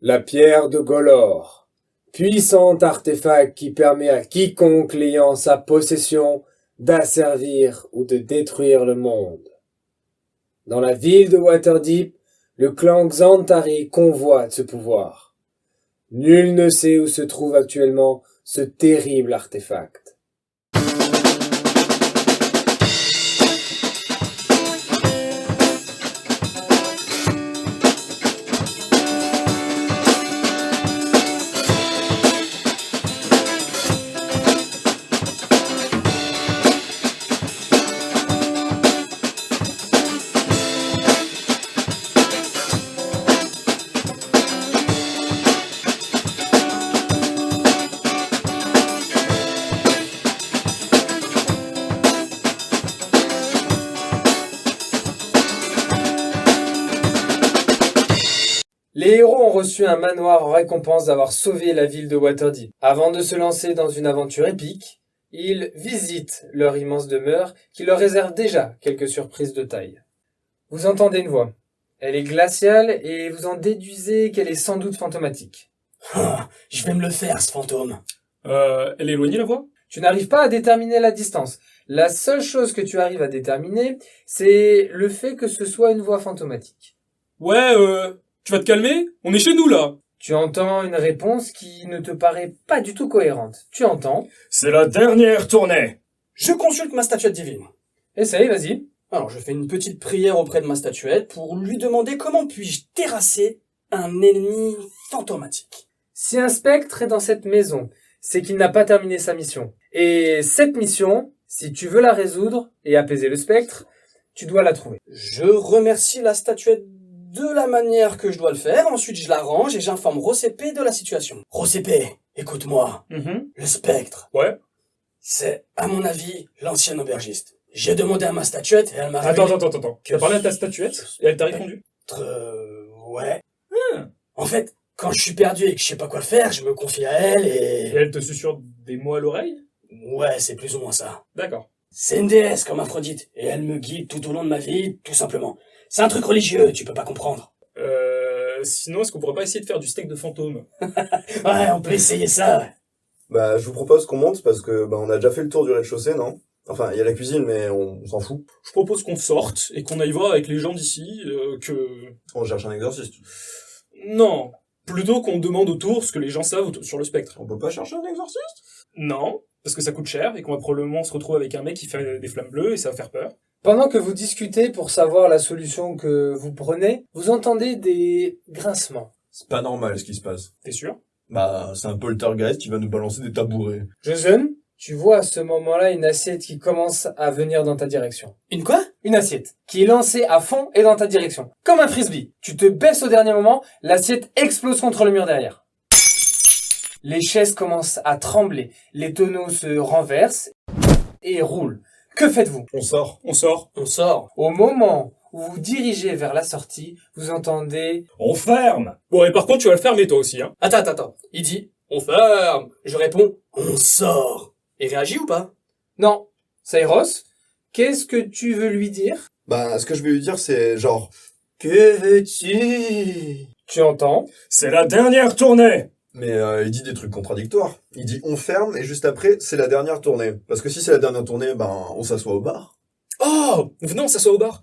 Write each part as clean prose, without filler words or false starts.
La pierre de Golor, puissant artefact qui permet à quiconque l'ayant en sa possession d'asservir ou de détruire le monde. Dans la ville de Waterdeep, le clan Xantari convoite ce pouvoir. Nul ne sait où se trouve actuellement ce terrible artefact. Les héros ont reçu un manoir en récompense d'avoir sauvé la ville de Waterdeep. Avant de se lancer dans une aventure épique, ils visitent leur immense demeure qui leur réserve déjà quelques surprises de taille. Vous entendez une voix. Elle est glaciale et vous en déduisez qu'elle est sans doute fantomatique. Je vais me le faire, ce fantôme. Elle est éloignée la voix? Tu n'arrives pas à déterminer la distance. La seule chose que tu arrives à déterminer, c'est le fait que ce soit une voix fantomatique. Ouais, tu vas te calmer? On est chez nous là. Tu entends une réponse qui ne te paraît pas du tout cohérente. Tu entends. C'est la dernière tournée. Je consulte ma statuette divine. Essaye, vas-y. Alors, je fais une petite prière auprès de ma statuette pour lui demander comment puis-je terrasser un ennemi fantomatique. Si un spectre est dans cette maison, c'est qu'il n'a pas terminé sa mission. Et cette mission, si tu veux la résoudre et apaiser le spectre, tu dois la trouver. Je remercie la statuette de la manière que je dois le faire. Ensuite, je la range et j'informe Rosépé de la situation. Rosépé, écoute-moi. Le spectre. Ouais. C'est, à mon avis, l'ancien aubergiste. J'ai demandé à ma statuette et elle m'a révélé... Attends. Tu as parlé à ta statuette et elle t'a répondu? Ouais. En fait, quand je suis perdu et que je sais pas quoi faire, je me confie à elle Et et... elle te susurre des mots à l'oreille? Ouais, c'est plus ou moins ça. D'accord. C'est une déesse comme Aphrodite, et elle me guide tout au long de ma vie, tout simplement. C'est un truc religieux, tu peux pas comprendre. Sinon, est-ce qu'on pourrait pas essayer de faire du steak de fantôme? Ouais, on peut essayer ça, ouais. Bah, je vous propose qu'on monte parce que on a déjà fait le tour du rez-de-chaussée, non? Enfin, il y a la cuisine, mais on s'en fout. Je propose qu'on sorte et qu'on aille voir avec les gens d'ici On cherche un exorciste. Non. Plutôt qu'on demande autour ce que les gens savent sur le spectre. On peut pas chercher un exorciste? Non, parce que ça coûte cher et qu'on va probablement se retrouver avec un mec qui fait des flammes bleues et ça va faire peur. Pendant que vous discutez pour savoir la solution que vous prenez, vous entendez des grincements. C'est pas normal ce qui se passe. T'es sûr? Bah, c'est un poltergeist qui va nous balancer des tabourets. Jason, tu vois à ce moment-là une assiette qui commence à venir dans ta direction. Une quoi? Une assiette qui est lancée à fond et dans ta direction. Comme un frisbee. Tu te baisses au dernier moment, l'assiette explose contre le mur derrière. Les chaises commencent à trembler, les tonneaux se renversent et roulent. Que faites-vous? On sort. On sort. On sort. Au moment où vous dirigez vers la sortie, vous entendez... On ferme. Bon, et par contre, tu vas le fermer toi aussi, hein. Attends. Il dit, on ferme. Je réponds, on sort. Il réagit ou pas? Non. Cyrus, qu'est-ce que tu veux lui dire? Bah, ce que je vais lui dire, c'est genre... Que veux-tu? Tu entends? C'est la dernière tournée. Mais il dit des trucs contradictoires. Il dit on ferme et juste après, c'est la dernière tournée. Parce que si c'est la dernière tournée, on s'assoit au bar. Oh! Venons, on s'assoit au bar.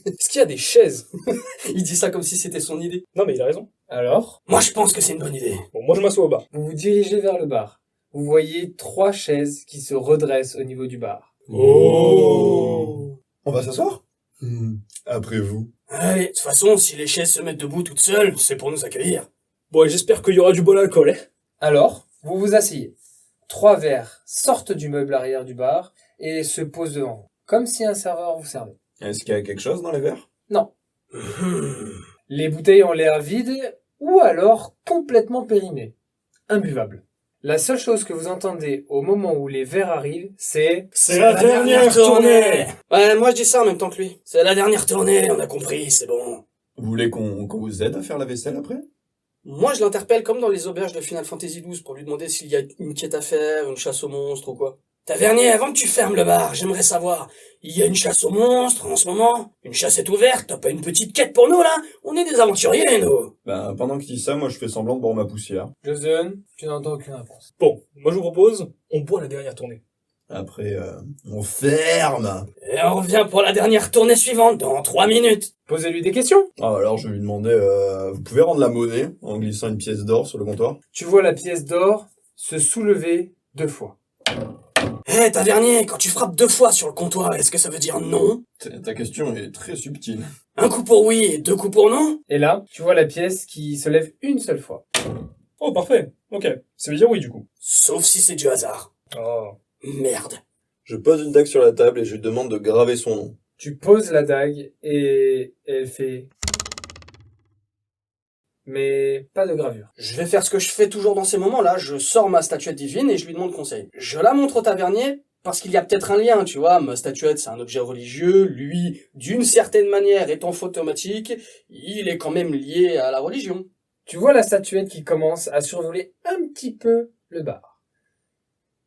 Est-ce qu'il y a des chaises? Il dit ça comme si c'était son idée. Non, mais il a raison. Alors, Moi, je pense que c'est une bonne idée. Bon, moi je m'assois au bar. vous vous dirigez vers le bar. Vous voyez 3 chaises qui se redressent au niveau du bar. Oh. On va s'asseoir? Après vous. Allez, de toute façon, si les chaises se mettent debout toutes seules, c'est pour nous accueillir. Bon, et j'espère qu'il y aura du bon alcool, hein. Alors, vous vous asseyez. 3 verres sortent du meuble arrière du bar et se posent devant vous, comme si un serveur vous servait. Est-ce qu'il y a quelque chose dans les verres? Non. Les bouteilles ont l'air vides ou alors complètement périmées. Imbuvables. La seule chose que vous entendez au moment où les verres arrivent, c'est... C'est la dernière tournée. Ouais, moi je dis ça en même temps que lui. C'est la dernière tournée, on a compris, c'est bon. Vous voulez qu'on vous aide à faire la vaisselle après? Moi je l'interpelle comme dans les auberges de Final Fantasy XII pour lui demander s'il y a une quête à faire, une chasse aux monstres ou quoi. Tavernier, avant que tu fermes le bar, j'aimerais savoir, il y a une chasse aux monstres en ce moment? Une chasse est ouverte, t'as pas une petite quête pour nous, là? On est des aventuriers, nous! Ben, pendant qu'il dit ça, moi je fais semblant de boire ma poussière. Jason, tu n'entends aucune réponse. Bon, moi je vous propose, on boit la dernière tournée. Après, on ferme. Et on revient pour la dernière tournée suivante, dans 3 minutes. Posez-lui des questions. Ah, alors je vais lui demander, vous pouvez rendre la monnaie en glissant une pièce d'or sur le comptoir? Tu vois la pièce d'or se soulever 2 fois. Hé, tavernier, quand tu frappes 2 fois sur le comptoir, est-ce que ça veut dire non? Ta question est très subtile. Un coup pour oui et 2 coups pour non? Et là, tu vois la pièce qui se lève une seule fois. Oh, parfait. Ok. Ça veut dire oui, du coup. Sauf si c'est du hasard. Oh. Merde. Je pose une dague sur la table et je lui demande de graver son nom. Tu poses la dague et elle fait... Mais pas de gravure. Je vais faire ce que je fais toujours dans ces moments-là, je sors ma statuette divine et je lui demande conseil. Je la montre au tavernier parce qu'il y a peut-être un lien, tu vois, ma statuette c'est un objet religieux, lui, d'une certaine manière étant fantomatique, il est quand même lié à la religion. Tu vois la statuette qui commence à survoler un petit peu le bar.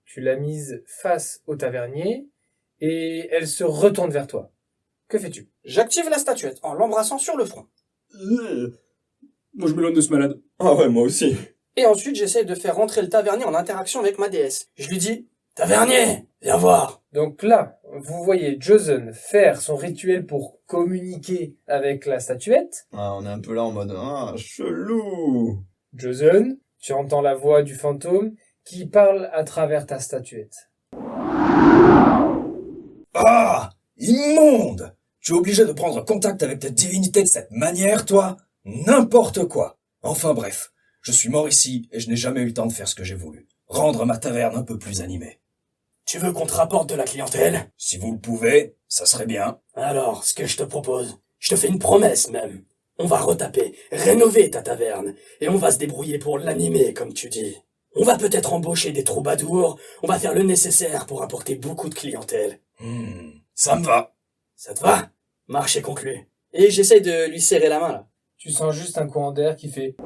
Tu l'as mise face au tavernier et elle se retourne vers toi. Que fais-tu? J'active la statuette en l'embrassant sur le front. Moi je m'éloigne de ce malade. Ah ouais, moi aussi. Et ensuite j'essaye de faire rentrer le tavernier en interaction avec ma déesse. Je lui dis, tavernier, viens voir. Donc là, vous voyez Jason faire son rituel pour communiquer avec la statuette. Ah, on est un peu là en mode, chelou. Jason, tu entends la voix du fantôme qui parle à travers ta statuette. Ah! Immonde! Tu es obligé de prendre contact avec ta divinité de cette manière, toi? N'importe quoi! Enfin bref, je suis mort ici et je n'ai jamais eu le temps de faire ce que j'ai voulu. Rendre ma taverne un peu plus animée. Tu veux qu'on te rapporte de la clientèle? Si vous le pouvez, ça serait bien. Alors, ce que je te propose, je te fais une promesse même. On va retaper, rénover ta taverne, et on va se débrouiller pour l'animer, comme tu dis. On va peut-être embaucher des troubadours, on va faire le nécessaire pour apporter beaucoup de clientèle. Ça me va. Ça te va? Marché conclu. Et j'essaye de lui serrer la main, là. Tu sens juste un courant d'air qui fait...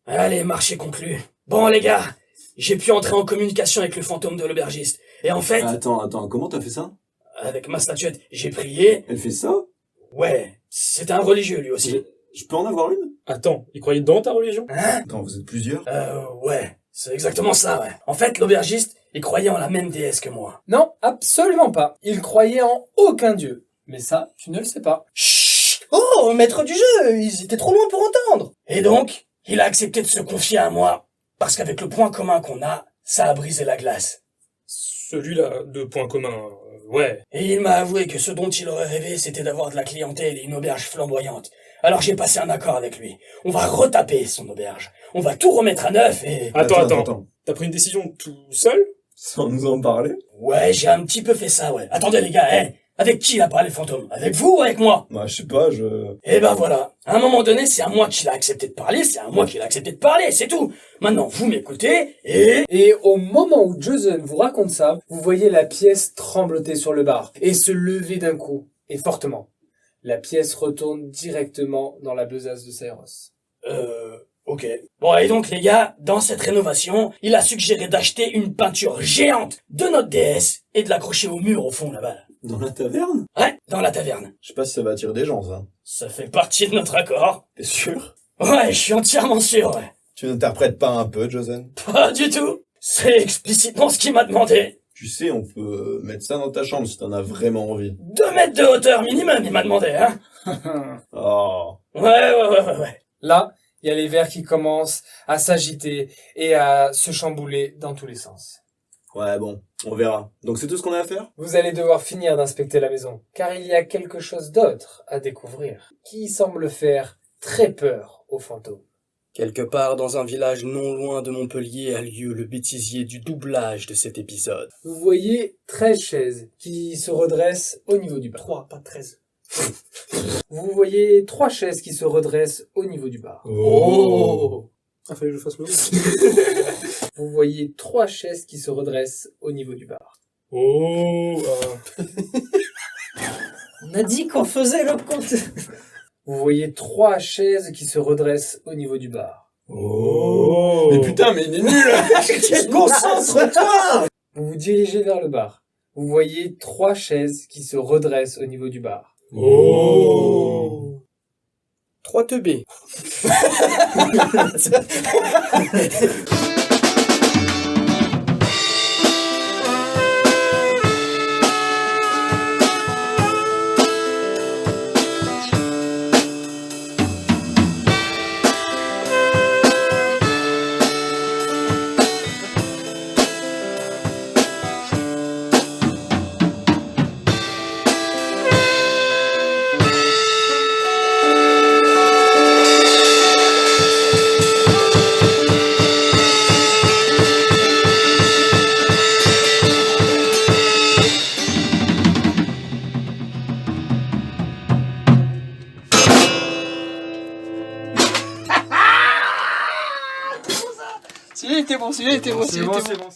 Allez, marché conclu. Bon, les gars, j'ai pu entrer en communication avec le fantôme de l'aubergiste. Et en fait... Attends, comment t'as fait ça? Avec ma statuette, j'ai prié. Elle fait ça? Ouais, c'est un religieux, lui aussi. Je peux en avoir une? Attends, il croyait dans ta religion? Hein? Attends, vous êtes plusieurs? Ouais. C'est exactement ça, ouais. En fait, l'aubergiste, il croyait en la même déesse que moi. Non, absolument pas. Il croyait en aucun dieu. Mais ça, tu ne le sais pas. Chut! Oh, maître du jeu, ils étaient trop loin pour entendre. Et donc, il a accepté de se confier à moi, parce qu'avec le point commun qu'on a, ça a brisé la glace. Celui-là, de point commun, ouais. Et il m'a avoué que ce dont il aurait rêvé, c'était d'avoir de la clientèle et une auberge flamboyante. Alors j'ai passé un accord avec lui. On va retaper son auberge. On va tout remettre à neuf et... Attends. T'as pris une décision tout seul? Sans nous en parler? Ouais, j'ai un petit peu fait ça, ouais. Attendez les gars, avec qui il a parlé le fantôme? Avec vous ou avec moi? Bah, je sais pas, Eh ben voilà. À un moment donné, c'est à moi qu'il a accepté de parler, c'est tout. Maintenant, vous m'écoutez et... Et au moment où Jason vous raconte ça, vous voyez la pièce trembloter sur le bar et se lever d'un coup, et fortement. La pièce retourne directement dans la besace de Cyrus. Ok. Bon, et donc les gars, dans cette rénovation, il a suggéré d'acheter une peinture géante de notre déesse et de l'accrocher au mur au fond là-bas. Dans la taverne? Ouais, dans la taverne. Je sais pas si ça va attirer des gens, ça. Ça fait partie de notre accord. T'es sûr? Ouais, je suis entièrement sûr, ouais. Tu n'interprètes pas un peu, Jason? Pas du tout. C'est explicitement ce qu'il m'a demandé. Tu sais, on peut mettre ça dans ta chambre si t'en as vraiment envie. 2 mètres de hauteur minimum, il m'a demandé, hein. Oh. Ouais. Là, il y a les verres qui commencent à s'agiter et à se chambouler dans tous les sens. Ouais, bon, on verra. Donc c'est tout ce qu'on a à faire? Vous allez devoir finir d'inspecter la maison, car il y a quelque chose d'autre à découvrir, qui semble faire très peur aux fantômes. Quelque part dans un village non loin de Montpellier a lieu le bêtisier du doublage de cet épisode. Vous voyez 13 chaises qui se redressent au niveau du bar. 3, pas 13. Vous voyez 3 chaises qui se redressent au niveau du bar. Oh. Ah, fallait que je fasse le... Vous voyez 3 chaises qui se redressent au niveau du bar. Oh. On a dit qu'on faisait le compte. Vous voyez 3 chaises qui se redressent au niveau du bar. Oh. Mais putain, mais il est nul. Concentre-toi! Vous vous dirigez vers le bar. Vous voyez 3 chaises qui se redressent au niveau du bar. Oh. 3 teubés. Celui-là était bon, celui-là était bon, celui-là était bon.